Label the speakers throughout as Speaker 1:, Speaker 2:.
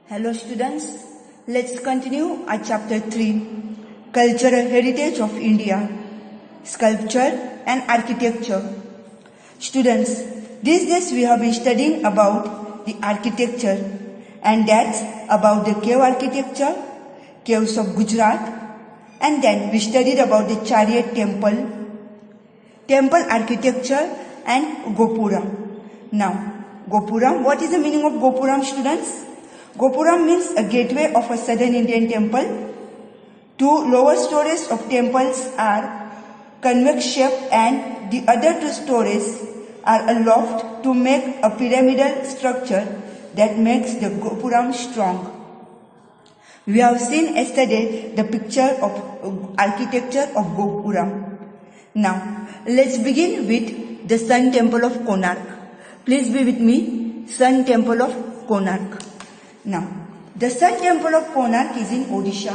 Speaker 1: Hello students, let's continue our chapter 3, Cultural Heritage of India, Sculpture and Architecture. Students, these days we have been studying about the architecture, and that's about the cave architecture, caves of Gujarat, and then we studied about the chariot temple, temple architecture and Gopuram. Now, Gopuram, what is the meaning of Gopuram, students? Gopuram means a gateway of a southern Indian temple. Two lower stories of temples are convex shaped and the other two stories are a loft to make a pyramidal structure that makes the Gopuram strong. We have seen yesterday the picture of architecture of Gopuram. Now, let's begin with the Sun Temple of Konark. Please be with me, Sun Temple of Konark. Now, the Sun Temple of Konark is in Odisha,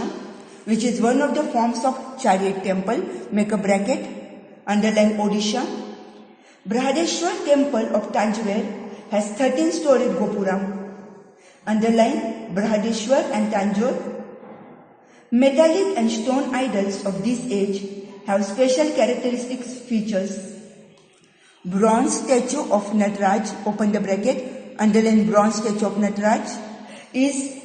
Speaker 1: which is one of the forms of chariot temple. Make a bracket, underline Odisha. Brihadeshwar Temple of Tanjore has 13-storied Gopuram. Underline Brihadeshwar and Tanjore. Metallic and stone idols of this age have special characteristics features. Bronze statue of Nataraj, open the bracket, underline bronze statue of Nataraj, is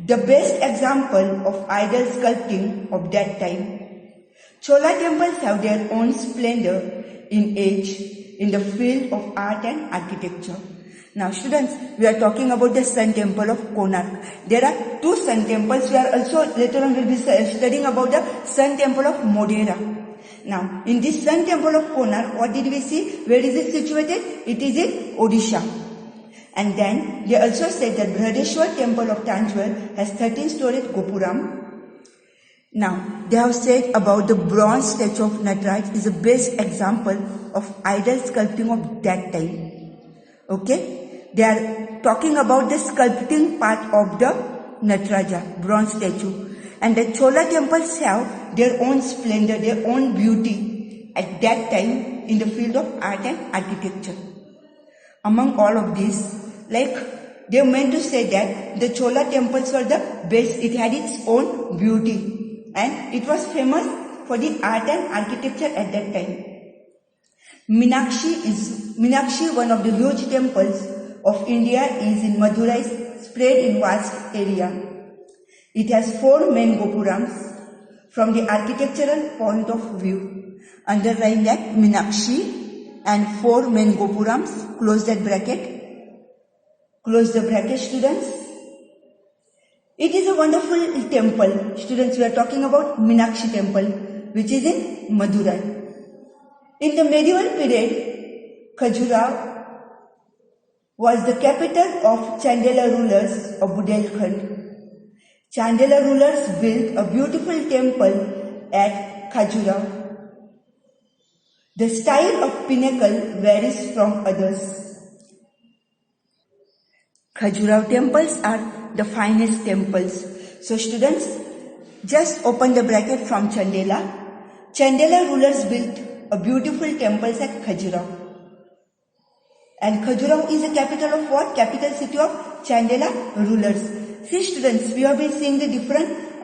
Speaker 1: the best example of idol sculpting of that time. Chola temples have their own splendor in age in the field of art and architecture. Now students, we are talking about the Sun Temple of Konark. There are two Sun temples. We are also later on will be studying about the Sun Temple of Modhera. Now in this Sun Temple of Konark, what did we see? Where is it situated? It is in Odisha. And then they also said that Brihadeshwar Temple of Tanjore has 13-storied Gopuram. Now they have said about the bronze statue of Nataraj is the best example of idol sculpting of that time. Okay, they are talking about the sculpting part of the Nataraja bronze statue, and the Chola temples have their own splendor, their own beauty at that time in the field of art and architecture. Among all of these, like they meant to say that the Chola temples were the best. It had its own beauty and it was famous for the art and architecture at that time. Meenakshi, one of the huge temples of India, is in Madurai, spread in vast area. It has 4 main Gopurams from the architectural point of view. Underline that Meenakshi and 4 main Gopurams. Close that bracket. Close the bracket, students. It is a wonderful temple. Students, we are talking about Meenakshi temple, which is in Madurai. In the medieval period, Khajuraho was the capital of Chandela rulers of Bundelkhand. Chandela rulers built a beautiful temple at Khajuraho. The style of pinnacle varies from others. Khajuraho temples are the finest temples. So students, just open the bracket from Chandela. Chandela rulers built a beautiful temples at Khajuraho. And Khajuraho is the capital of what? Capital city of Chandela rulers. See students, we have been seeing the different,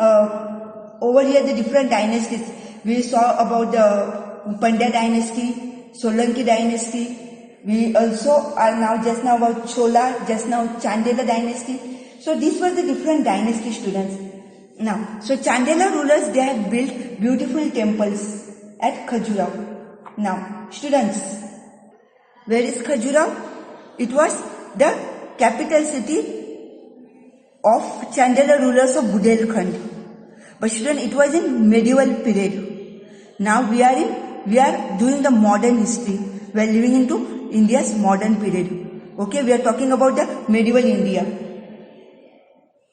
Speaker 1: over here the different dynasties. We saw about the Pandya dynasty, Solanki dynasty. We also are now just now about Chola, just now Chandela dynasty. So these were the different dynasty, students. Now, so Chandela rulers, they had built beautiful temples at Khajuraho. Now, students, where is Khajuraho? It was the capital city of Chandela rulers of Bundelkhand. But students, it was in medieval period. Now we are doing the modern history. We are living into India's modern period. Okay, we are talking about the medieval India.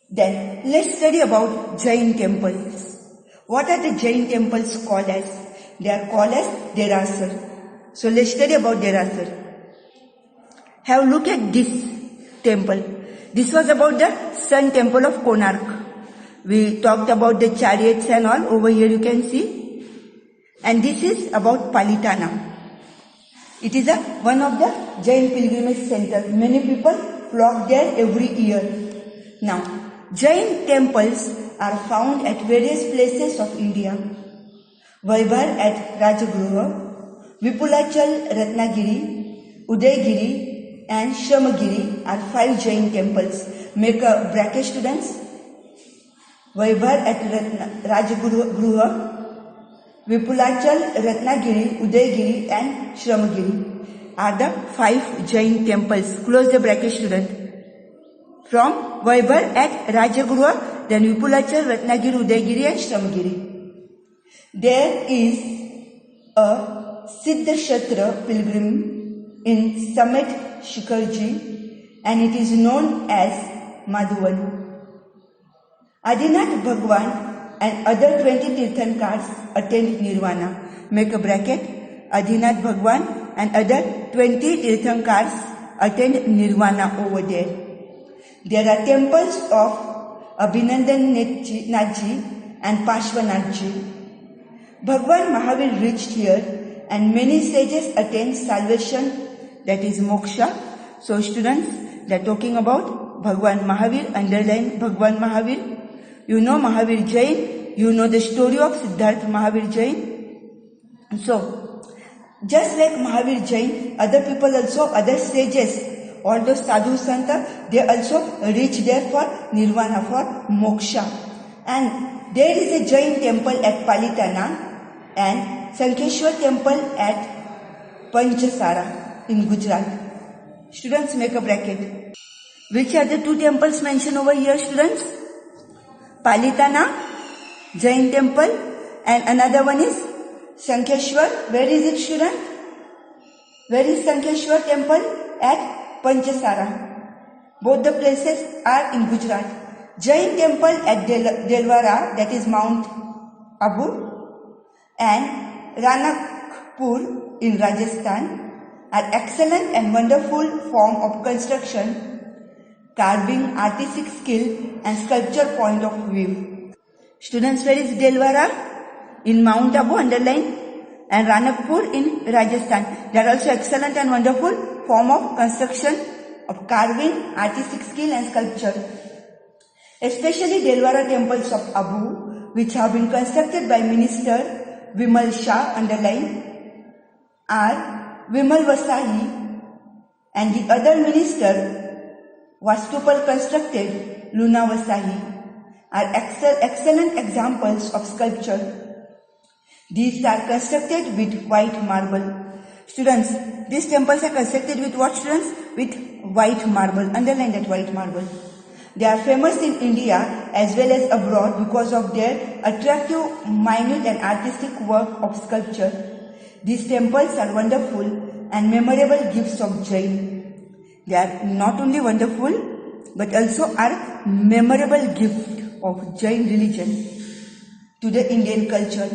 Speaker 1: Then, let's study about Jain temples. What are the Jain temples called as? They are called as Derasar. So, let's study about Derasar. Have a look at this temple. This was about the Sun Temple of Konark. We talked about the chariots and all. Over here you can see. And this is about Palitana. It is one of the Jain pilgrimage centers. Many people flock there every year. Now, Jain temples are found at various places of India. Vaibhar at Rajagruha, Vipulachal, Ratnagiri, Udaygiri and Shramagiri are 5 Jain temples. Make a bracket, students. Vaibhar at Rajagruha, Vipulachal, Ratnagiri, Udaygiri and Shramagiri are the 5 Jain temples. Close the bracket, student. From Vaibhar at Rajagruha, then Vipulachal, Ratnagiri, Udaygiri and Shramagiri. There is a Siddhashatra pilgrim in Summit Shikharji and it is known as Madhuvan. Adinath Bhagwan and other 20 Tirthankars attend Nirvana. Make a bracket. Adinath Bhagwan and other 20 Tirthankars attend Nirvana over there. There are temples of Abhinandan Nathji and Parshvanathji. Bhagwan Mahavir reached here and many sages attain salvation, that is moksha. So students, they are talking about Bhagwan Mahavir, underline Bhagwan Mahavir. You know Mahavir Jain, you know the story of Siddhartha Mahavir Jain. So, just like Mahavir Jain, other people also, other sages, all those sadhu santa, they also reach there for nirvana, for moksha. And there is a Jain temple at Palitana and Sankeshwar temple at Panchasara in Gujarat. Students, make a bracket. Which are the 2 temples mentioned over here, students? Palitana, Jain temple, and another one is Sankeshwar. Where is it, student? Where is Sankeshwar temple? At Panchasara. Both the places are in Gujarat. Jain temple at Delwara, that is Mount Abu, and Ranakpur in Rajasthan are excellent and wonderful form of construction, carving, artistic skill and sculpture point of view. Students, where is Delwara? In Mount Abu, underline, and Ranakpur in Rajasthan. They are also excellent and wonderful form of construction, of carving, artistic skill and sculpture. Especially Delwara temples of Abu, which have been constructed by Minister Vimal Shah, underline, are Vimal Vasahi, and the other minister Vastupal constructed Luna Vasahi, are excellent examples of sculpture. These are constructed with white marble. Students, these temples are constructed with what, students? With white marble. Underline that, white marble. They are famous in India as well as abroad because of their attractive, minute and artistic work of sculpture. These temples are wonderful and memorable gifts of Jain. They are not only wonderful but also are memorable gift of Jain religion to the Indian culture.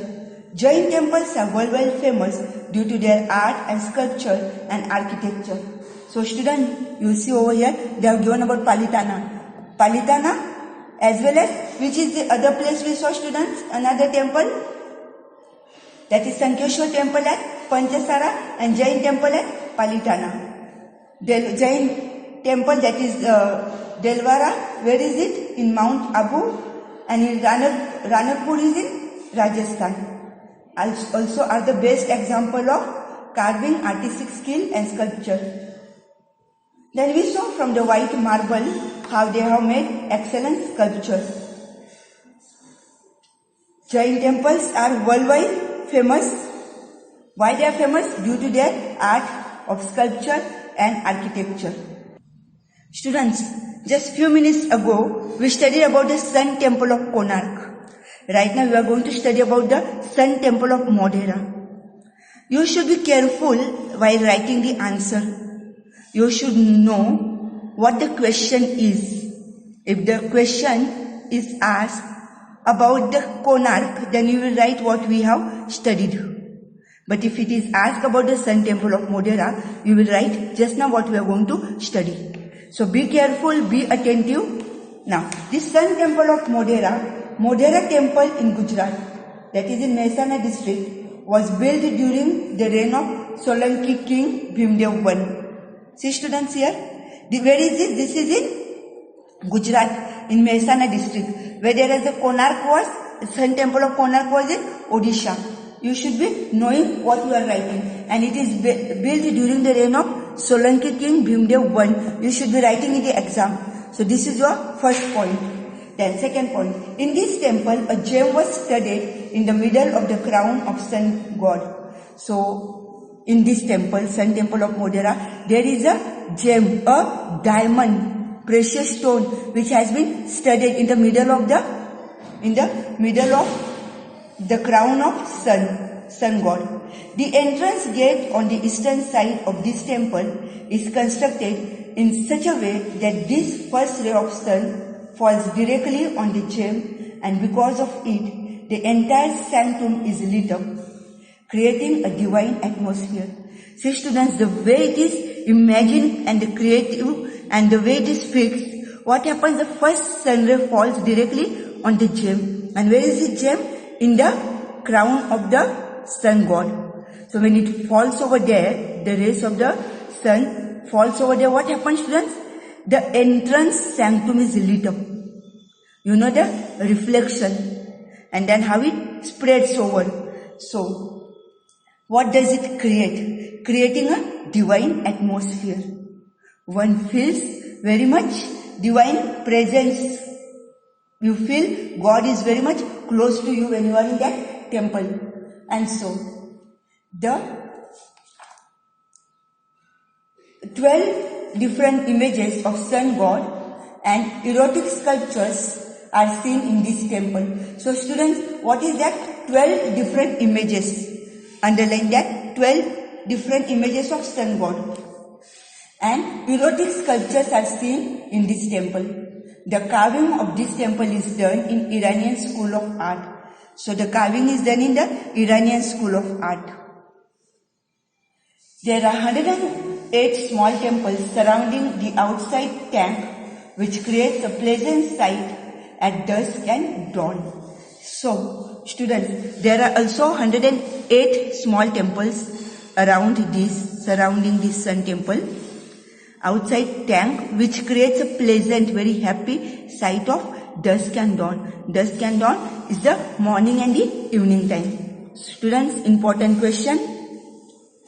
Speaker 1: Jain temples are worldwide famous due to their art and sculpture and architecture. So students, you see over here, they have given about Palitana. Palitana as well as, which is the other place we saw, students, another temple, that is Sankeshwar temple at Panchasara and Jain temple at Palitana. Jain temple, that is Delwara, where is it? In Mount Abu, and in Ranakpur is in Rajasthan. Also are the best example of carving, artistic skill and sculpture. Then we saw from the white marble how they have made excellent sculptures. Jain temples are worldwide famous. Why they are famous? Due to their art of sculpture and architecture. Students, just few minutes ago we studied about the Sun Temple of Konark. Right now we are going to study about the Sun Temple of Modhera. You should be careful while writing the answer. You should know what the question is. If the question is asked about the Konark, then you will write what we have studied. But if it is asked about the Sun Temple of Modhera, you will write just now what we are going to study. So be careful, be attentive. Now, this Sun Temple of Modhera temple in Gujarat, that is in Mehsana district, was built during the reign of Solanki king Bhimdev I. See students here, where is it? This is in Gujarat. in Mehsana district, whereas the Konark was, Sun Temple of Konark was in Odisha. You should be knowing what you are writing, and it is built during the reign of Solanki King Bhimdev I. You should be writing in the exam. So this is your first point. Then second point, in this temple a gem was studded in the middle of the crown of sun god. So in this temple, Sun Temple of Modhera, there is a gem, a diamond, precious stone, which has been studded in the middle of the crown of sun god. The entrance gate on the eastern side of this temple is constructed in such a way that this first ray of sun falls directly on the gem, and because of it, the entire sanctum is lit up, creating a divine atmosphere. See students, the way it is imagined and the creative and the way it is fixed, what happens, the first sun ray falls directly on the gem. And where is the gem? In the crown of the sun god. So when it falls over there, the rays of the sun falls over there, what happens students? The entrance sanctum is lit up. You know, the reflection, and then how it spreads over. So what does it create? Creating a divine atmosphere. One feels very much divine presence. You feel God is very much close to you when you are in that temple. And so the 12 different images of sun god and erotic sculptures are seen in this temple. So students, what is that? 12 different images. Underline that. 12 different images of sun god and erotic sculptures are seen in this temple. The carving of this temple is done in Iranian school of art. So the carving is done in the Iranian school of art. There are 108 small temples surrounding the outside tank, which creates a pleasant sight at dusk and dawn. So students, there are also 108 small temples surrounding this sun temple outside tank, which creates a pleasant, very happy sight of dusk and dawn. Dusk and dawn is the morning and the evening time. Students, important question.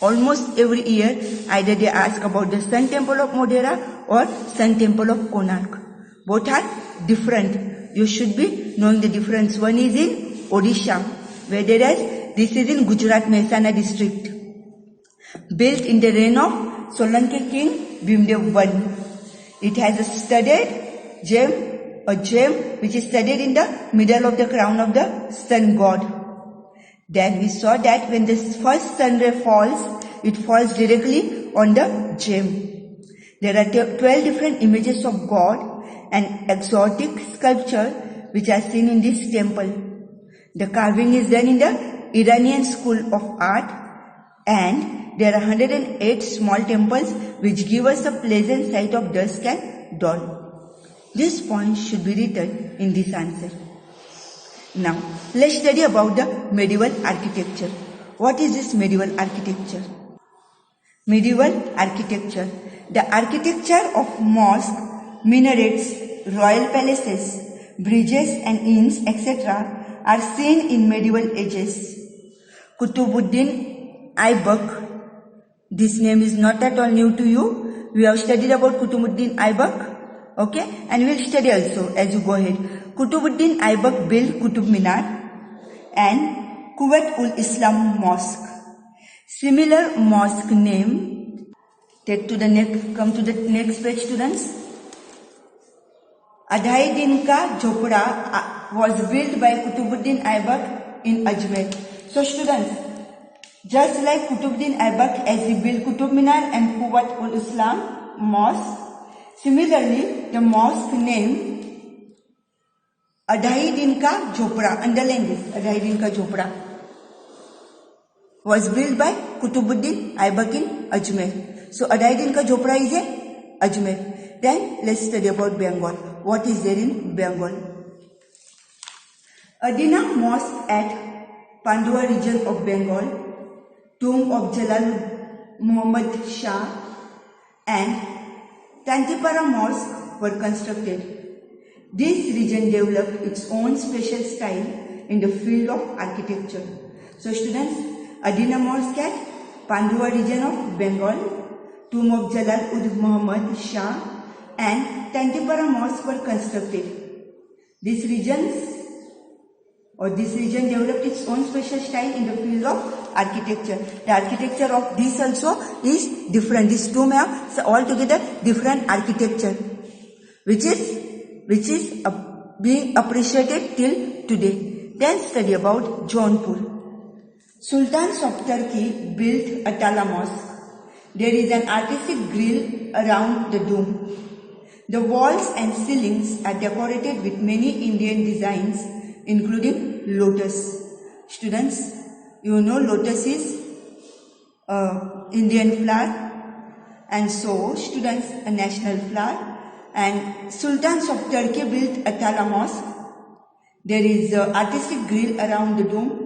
Speaker 1: Almost every year, either they ask about the Sun Temple of Modhera or Sun Temple of Konark. Both are different. You should be knowing the difference. One is in Odisha, whereas this is in Gujarat, Mehsana district. Built in the reign of Solanki King Bhimdev I. It has a studded gem, a gem which is studded in the middle of the crown of the sun god. Then we saw that when the first sun ray falls, it falls directly on the gem. There are 12 different images of God and exotic sculpture which are seen in this temple. The carving is done in the Iranian school of art, and there are 108 small temples which give us a pleasant sight of dusk and dawn. This point should be written in this answer. Now, let's study about the medieval architecture. What is this medieval architecture? Medieval architecture. The architecture of mosques, minarets, royal palaces, bridges and inns, etc. are seen in medieval ages. Kutubuddin Aybak. This name is not at all new to you. We have studied about Kutubuddin Aybak. Okay, and we will study also as you go ahead. Kutubuddin Aybak built Qutub Minar and Kuwait-ul-Islam Mosque. Similar mosque name, come to the next page students. Adhai Din Ka Jhopda was built by Kutubuddin Aybak in Ajmer. So students, just like Kutubuddin Aybak as he built Qutub Minar and Kuwait-ul-Islam Mosque, similarly the mosque name Adhai Din Ka Jhopda, underline this, Adhai Din Ka Jhopda, was built by Kutubuddin Aybak in Ajmer. So Adhai Din Ka Jhopda is in Ajmer. Then let's study about Bengal. What is there in Bengal? Adina Mosque at Pandua region of Bengal, tomb of Jalal Muhammad Shah and Tantipara Mosque were constructed. This region developed its own special style in the field of architecture. So students, Adina Morskat, Pandua region of Bengal, tomb of Jalal ud Muhammad Shah and Tantipara mosque were constructed. This region developed its own special style in the field of architecture. The architecture of this also is different. These two have altogether different architecture, which is being appreciated till today. Then study about Jaunpur. Sultans of Turkey built a Tala mosque. There is an artistic grill around the dome. The walls and ceilings are decorated with many Indian designs, including lotus. Students, you know lotus is Indian flower, and so students, a national flower. And Sultans of Turkey built a Tala mosque. There is an artistic grill around the dome.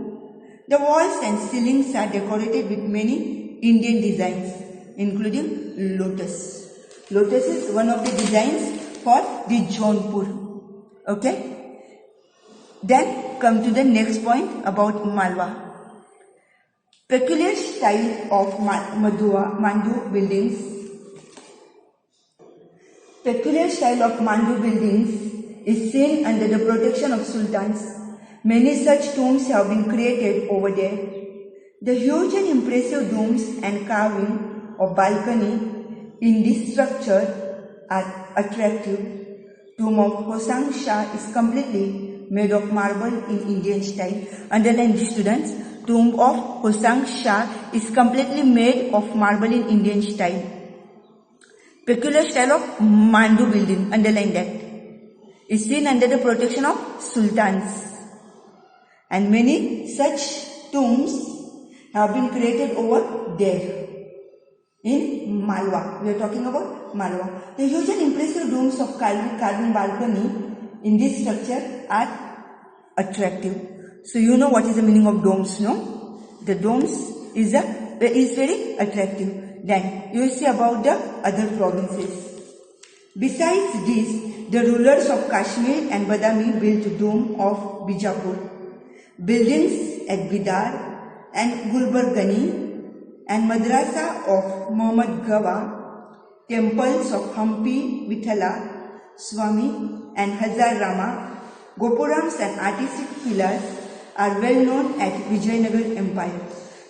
Speaker 1: The walls and ceilings are decorated with many Indian designs, including lotus. Lotus is one of the designs for the Jaunpur. Okay. Then come to the next point about Malwa. Peculiar style of Mandu buildings. Peculiar style of Mandu buildings is seen under the protection of sultans. Many such tombs have been created over there. The huge and impressive domes and carving of balcony in this structure are attractive. Tomb of Hosang Shah is completely made of marble in Indian style. Underline this, students. Tomb of Hosang Shah is completely made of marble in Indian style. Peculiar style of Mandu building, underline that, is seen under the protection of sultans. And many such tombs have been created over there in Malwa. We are talking about Malwa. The huge and impressive domes of carving balcony in this structure are attractive. So you know what is the meaning of domes, no? The domes is very attractive. Then you will see about the other provinces. Besides this, the rulers of Kashmir and Badami built dome of Bijapur, buildings at Bidar and Gulbargani, and madrasa of Muhammad Gawa, temples of Hampi, Vithala, Swami and Hazar Rama, gopurams and artistic pillars are well known at Vijayanagar Empire.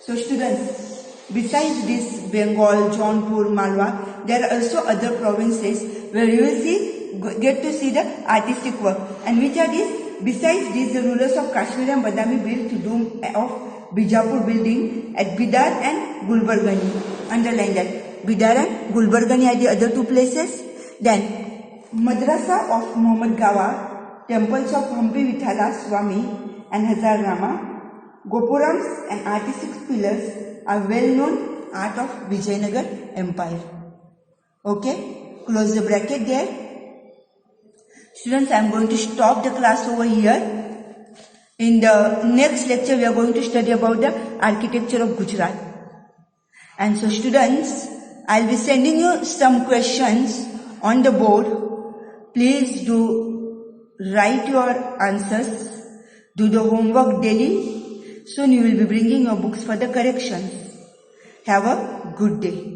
Speaker 1: So students, besides this Bengal, Jaunpur, Malwa, there are also other provinces where you will get to see the artistic work. And which are these? Besides these, the rulers of Kashmir and Badami built dome of Bijapur building at Bidar and Gulbargani. Underline that. Bidar and Gulbargani are the other two places. Then, madrasa of Muhammad Gawa, temples of Hampi Vithala Swami and Hazar Rama, gopurams and artistic pillars are well known art of Vijayanagar Empire. Okay, close the bracket there. Students, I am going to stop the class over here. In the next lecture, we are going to study about the architecture of Gujarat. And so students, I will be sending you some questions on the board. Please do write your answers. Do the homework daily. Soon you will be bringing your books for the corrections. Have a good day.